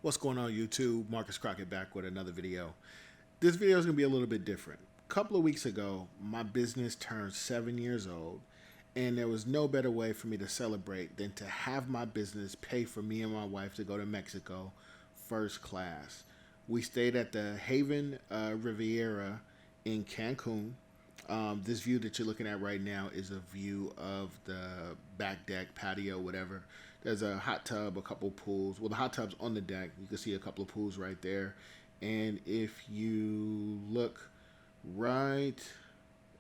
What's going on YouTube? Marcus Crockett back with another video. This video is going to be a little bit different. A couple of weeks ago, my business turned 7 years old, and there was no better way for me to celebrate than to have my business pay for me and my wife to go to Mexico first class. We stayed at the Haven Riviera in Cancun. This view that you're looking at right now is a view of the back deck, patio, whatever. There's a hot tub, a couple pools. Well, the hot tub's on the deck. You can see a couple of pools right there. And if you look right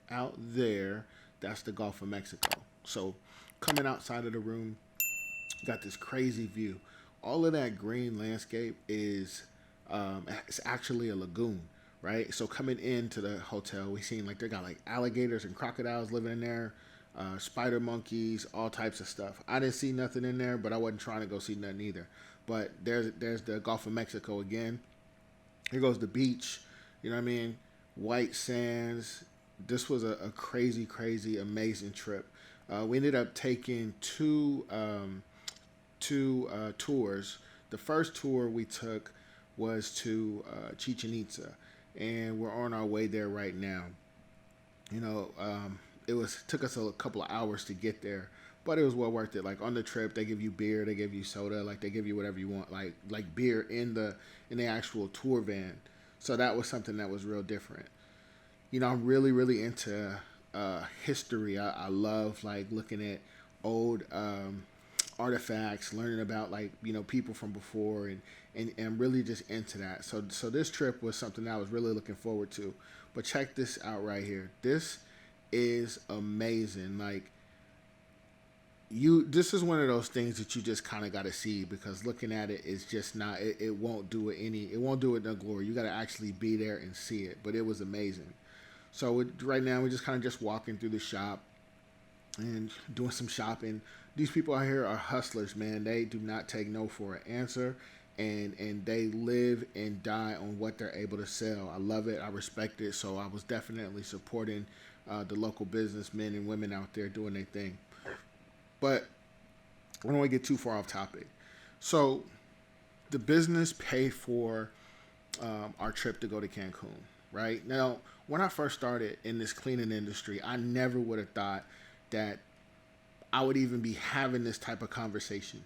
out there, that's the Gulf of Mexico. So coming outside of the room, got this crazy view. All of that green landscape is it's actually a lagoon, right? So coming into the hotel, we seen like they got like alligators and crocodiles living in there, spider monkeys, all types of stuff. I didn't see nothing in there, but I wasn't trying to go see nothing either. But there's the Gulf of Mexico again. Here goes the beach. You know what I mean? White sands. This was a crazy, crazy, amazing trip. We ended up taking two tours. The first tour we took was to Chichen Itza, and we're on our way there right now. You know, it was took us a couple of hours to get there, but it was well worth it. Like on the trip, they give you beer, they give you soda, like they give you whatever you want, like beer in the actual tour van. So that was something that was real different. You know, I'm really really into history. I love like looking at old artifacts, learning about like people from before, and really just into that. So this trip was something I was really looking forward to. But check this out right here. This is amazing. Like this is one of those things that you just kind of got to see, because looking at it is just not. It won't do it any. It won't do it no glory. You got to actually be there and see it. But it was amazing. So right now we're just kind of just walking through the shop and doing some shopping. These people out here are hustlers, man. They do not take no for an answer, and they live and die on what they're able to sell. I love it. I respect it. So I was definitely supporting the local businessmen and women out there doing their thing. But I don't want to get too far off topic. So the business paid for our trip to go to Cancun. Right now, when I first started in this cleaning industry, I never would have thought that I would even be having this type of conversation.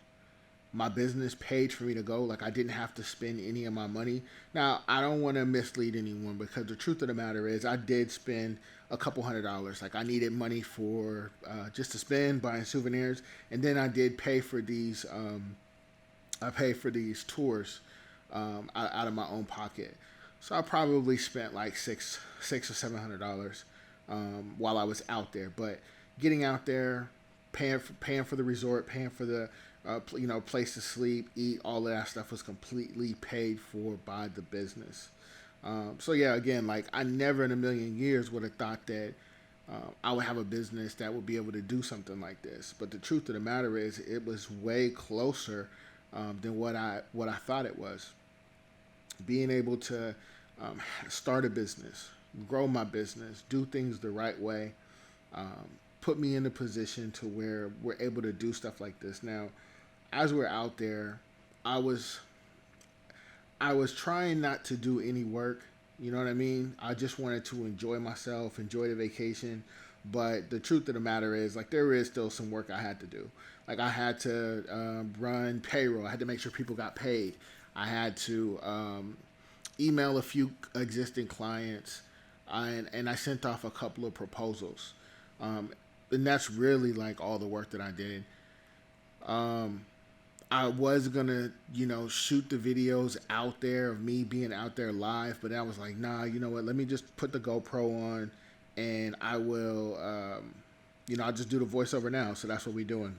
My business paid for me to go. Like I didn't have to spend any of my money. Now I don't want to mislead anyone, because the truth of the matter is I did spend a couple $100s. Like I needed money for just to spend buying souvenirs, and then I did pay for these. I paid for these tours out of my own pocket. So I probably spent like six or $700 while I was out there. But getting out there, paying for the resort, paying for the place to sleep, eat, all of that stuff was completely paid for by the business. So yeah, again, like I never in a million years would have thought that I would have a business that would be able to do something like this. But the truth of the matter is, it was way closer than what I thought it was. Being able to start a business, grow my business, do things the right way, um, put me in a position to where we're able to do stuff like this. Now, as we're out there, I was I was trying not to do any work. You know what I mean? I just wanted to enjoy myself, enjoy the vacation. But the truth of the matter is, like, there is still some work I had to do. Like, I had to run payroll. I had to make sure people got paid. I had to email a few existing clients, and I sent off a couple of proposals. Um, and that's really like all the work that I did. Um, I was gonna, shoot the videos out there of me being out there live, but I was like, nah, you know what? Let me just put the GoPro on, and I will, I'll just do the voiceover now. So that's what we're doing.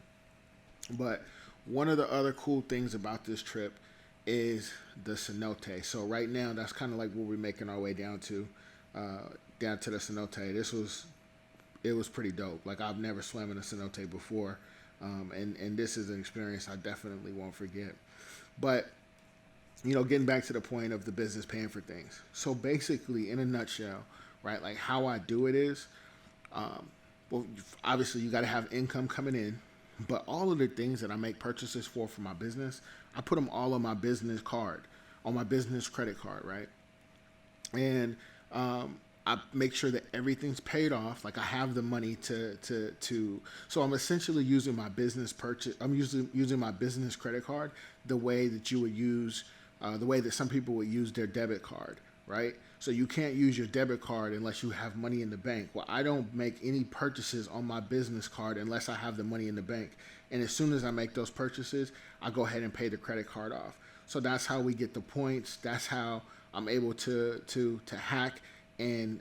But one of the other cool things about this trip is the cenote. So right now, that's kind of like what we're making our way uh, down to the cenote. It was pretty dope. Like I've never swam in a cenote before, and this is an experience I definitely won't forget. But getting back to the point of the business paying for things. So basically, in a nutshell, right, like how I do it is, um, well, obviously you got to have income coming in, but all of the things that I make purchases for my business I put them all on my business card, on my business credit card, right? And I make sure that everything's paid off. Like I have the money to. So I'm essentially using my business purchase. I'm using my business credit card the way that you would use, the way that some people would use their debit card, right? So you can't use your debit card unless you have money in the bank. Well, I don't make any purchases on my business card unless I have the money in the bank. And as soon as I make those purchases, I go ahead and pay the credit card off. So that's how we get the points. That's how I'm able to hack and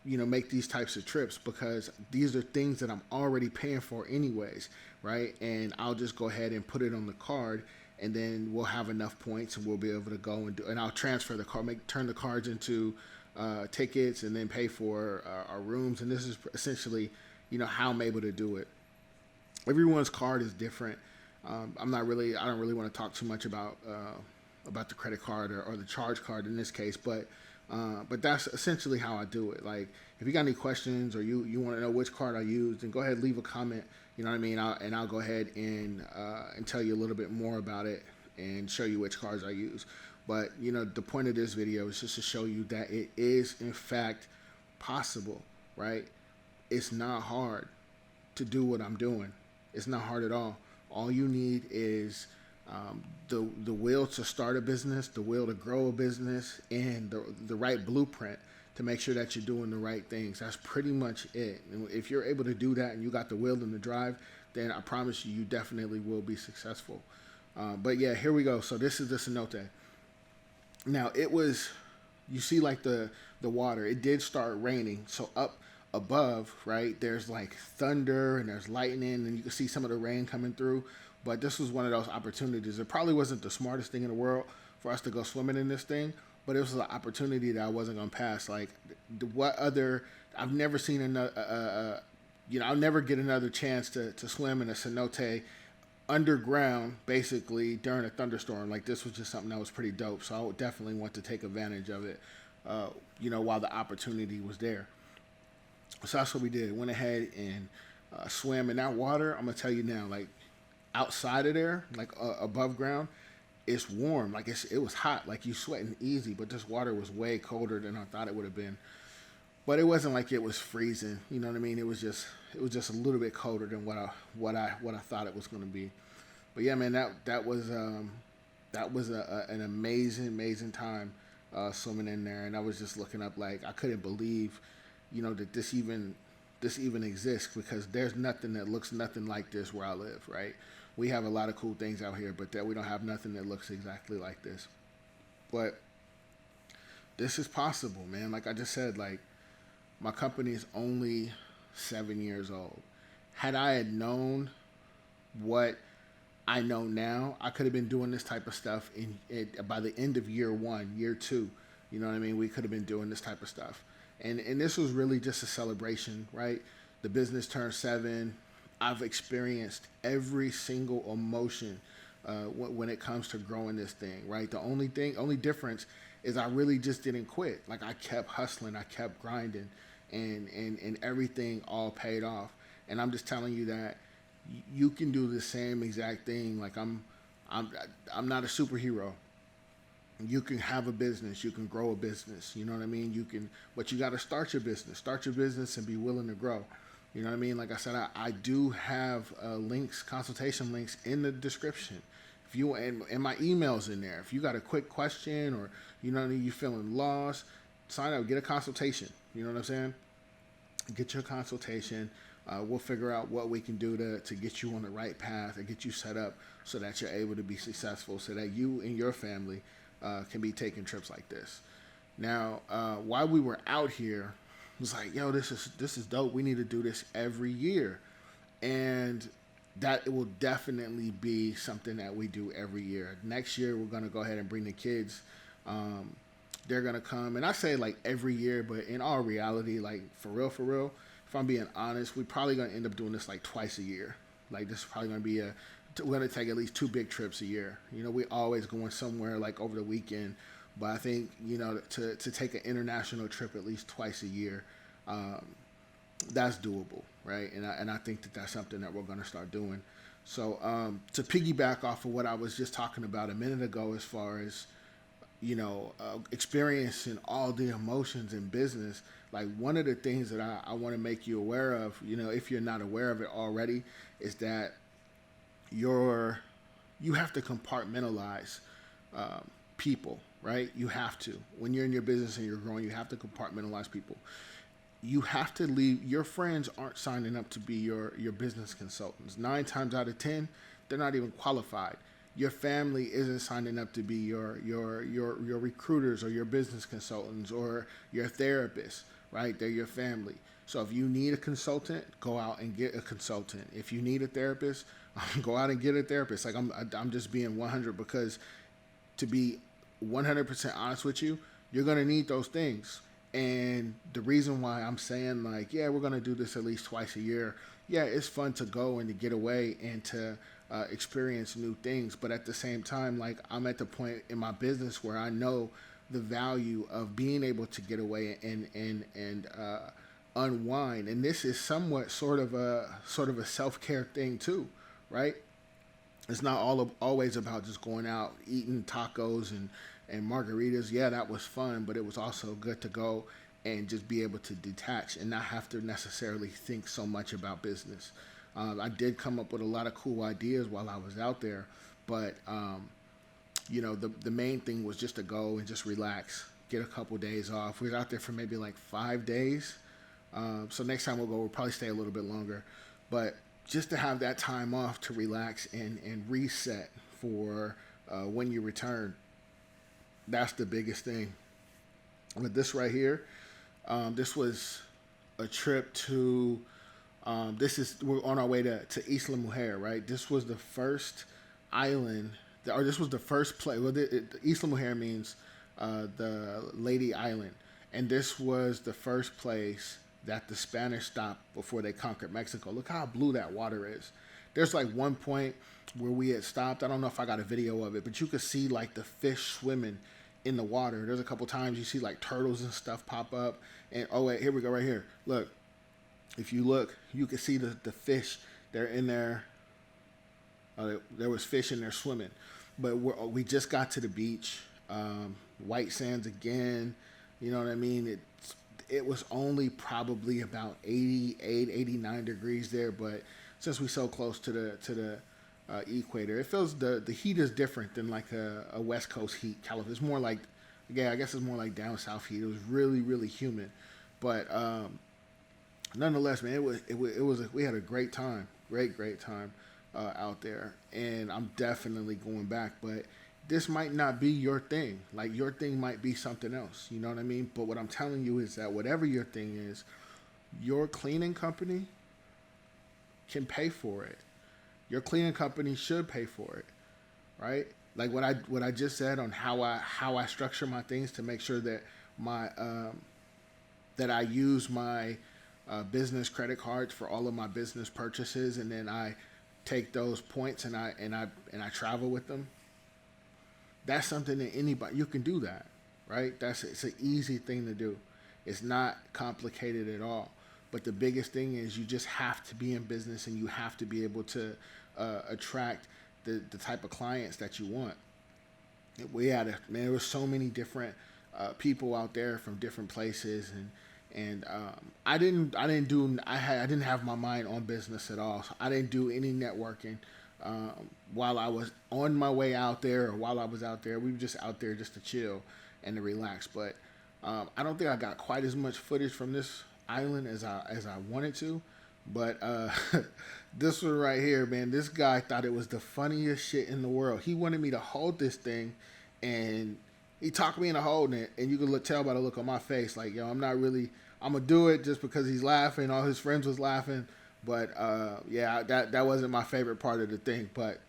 make these types of trips, because these are things that I'm already paying for anyways, right? And I'll just go ahead and put it on the card, and then we'll have enough points and we'll be able to go and do. And I'll transfer the card, turn the cards into tickets, and then pay for our rooms. And this is essentially, how I'm able to do it. Everyone's card is different. I don't really want to talk too much about the credit card or the charge card in this case, but that's essentially how I do it. Like, if you got any questions or you want to know which card I use, then go ahead and leave a comment. You know what I mean? I'll go ahead and tell you a little bit more about it and show you which cards I use. But the point of this video is just to show you that it is in fact possible, right? It's not hard to do what I'm doing. It's not hard at all. All you need is the will to start a business, the will to grow a business, and the right blueprint to make sure that you're doing the right things. That's pretty much it. And if you're able to do that and you got the will and the drive, then I promise you, you definitely will be successful. But yeah, here we go. So this is the cenote. Now you see like the water, it did start raining. So up above, right, there's like thunder and there's lightning, and you can see some of the rain coming through. But this was one of those opportunities. It probably wasn't the smartest thing in the world for us to go swimming in this thing, but it was an opportunity that I wasn't going to pass. Like, I've never seen another, I'll never get another chance to swim in a cenote underground, basically, during a thunderstorm. Like, this was just something that was pretty dope. So I would definitely want to take advantage of it, while the opportunity was there. So that's what we did. Went ahead and swam in that water. I'm going to tell you now, like, outside of there, like above ground, it's warm. Like it was hot. Like you sweating easy, but this water was way colder than I thought it would have been. But it wasn't like it was freezing. You know what I mean? It was just a little bit colder than what I thought it was going to be. But yeah, man, that was an amazing time swimming in there, and I was just looking up, like, I couldn't believe, that this even exists, because there's nothing that looks nothing like this where I live, right? We have a lot of cool things out here, but we don't have nothing that looks exactly like this. But this is possible, man. Like I just said, like, my company is only 7 years old. Had I had known what I know now, I could have been doing this type of stuff by the end of year 1, year 2. You know what I mean? We could have been doing this type of stuff. And this was really just a celebration, right? The business turned 7. I've experienced every single emotion when it comes to growing this thing, right? The only difference is I really just didn't quit. Like, I kept hustling, I kept grinding, and everything all paid off. And I'm just telling you that you can do the same exact thing. Like, I'm not a superhero. You can have a business, you can grow a business, you know what I mean? But you got to start your business and be willing to grow. You know what I mean? Like I said, I do have consultation links in the description. If you and my email's in there. If you got a quick question, or you feeling lost, sign up, get a consultation. You know what I'm saying? Get your consultation. We'll figure out what we can do to get you on the right path and get you set up so that you're able to be successful, so that you and your family can be taking trips like this. Now, while we were out here, it was like, yo, this is dope. We need to do this every year, and that it will definitely be something that we do every year. Next year, we're gonna go ahead and bring the kids. They're gonna come, and I say like every year, but in all reality, like for real, if I'm being honest, we're probably gonna end up doing this like twice a year. Like, this is probably gonna be we're gonna take at least 2 big trips a year. We always going somewhere like over the weekend. But I think, to take an international trip at least twice a year, that's doable, right? And I think that's something that we're going to start doing. So to piggyback off of what I was just talking about a minute ago, as far as experiencing all the emotions in business, like one of the things that I want to make you aware of, if you're not aware of it already, is that you're you have to compartmentalize people, right? You have to. When you're in your business and you're growing, you have to compartmentalize people. You have to leave. Your friends aren't signing up to be your business consultants. 9 times out of 10, they're not even qualified. Your family isn't signing up to be your recruiters or your business consultants or your therapists, right? They're your family. So if you need a consultant, go out and get a consultant. If you need a therapist, go out and get a therapist. Like I'm just being 100, because to be 100% honest with you, you're gonna need those things. And the reason why I'm saying, like, yeah, we're gonna do this at least twice a year. Yeah, it's fun to go and to get away and to experience new things. But at the same time, like, I'm at the point in my business where I know the value of being able to get away and unwind. And this is somewhat sort of a self care thing too, right? It's not always about just going out eating tacos and margaritas. Yeah, that was fun, but it was also good to go and just be able to detach and not have to necessarily think so much about business. I did come up with a lot of cool ideas while I was out there, but the main thing was just to go and just relax, get a couple days off. We were out there for maybe like 5 days. So next time we'll probably stay a little bit longer, but just to have that time off to relax and reset for when you return. That's the biggest thing. With this right here, this was a trip to. We're on our way to Isla Mujer, right? This was the first island, or this was the first place. Well, Isla Mujer means the Lady Island, and this was the first place that the Spanish stopped before they conquered Mexico. Look how blue that water is. There's like one point where we had stopped. I don't know if I got a video of it, but you could see like the fish swimming in the water. There's a couple times you see like turtles and stuff pop up. And oh wait, here we go right here. Look, if you look, you can see the fish. They're in there. There was fish in there swimming. But we just got to the beach. White sands again. You know what I mean? It was only probably about 88, 89 degrees there, but since we're so close to the equator, it feels the heat is different than like a West Coast heat. California, it's more like, yeah, I guess it's more like down south heat. It was really really humid, but nonetheless, man, we had a great time, great time out there, and I'm definitely going back, but this might not be your thing. Like, your thing might be something else. You know what I mean? But what I'm telling you is that whatever your thing is, your cleaning company can pay for it. Your cleaning company should pay for it, right? Like what I just said on how I structure my things to make sure that my that I use my business credit cards for all of my business purchases, and then I take those points and I travel with them. That's something that anybody, you can do that, right? It's an easy thing to do. It's not complicated at all. But the biggest thing is you just have to be in business, and you have to be able to attract the type of clients that you want. There were so many different people out there from different places, and I didn't have my mind on business at all. So I didn't do any networking. While I was on my way out there, or while I was out there, we were just out there just to chill and to relax. But I don't think I got quite as much footage from this island as I wanted to. But this one right here, man, this guy thought it was the funniest shit in the world. He wanted me to hold this thing, and he talked me into holding it. And you could tell by the look on my face, like, yo, I'm gonna do it just because he's laughing. All his friends was laughing. But yeah, that wasn't my favorite part of the thing. But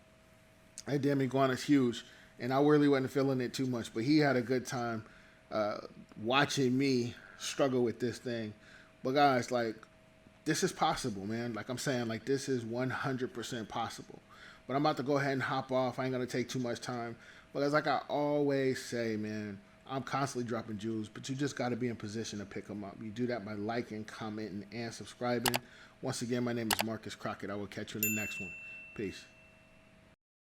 that damn iguana's huge, and I really wasn't feeling it too much. But he had a good time watching me struggle with this thing. But guys, like, this is possible, man. Like I'm saying, like, this is 100% possible. But I'm about to go ahead and hop off. I ain't gonna take too much time. But as like I always say, man, I'm constantly dropping jewels, but you just got to be in position to pick them up. You do that by liking, commenting, and subscribing. Once again, my name is Marcus Crockett. I will catch you in the next one. Peace.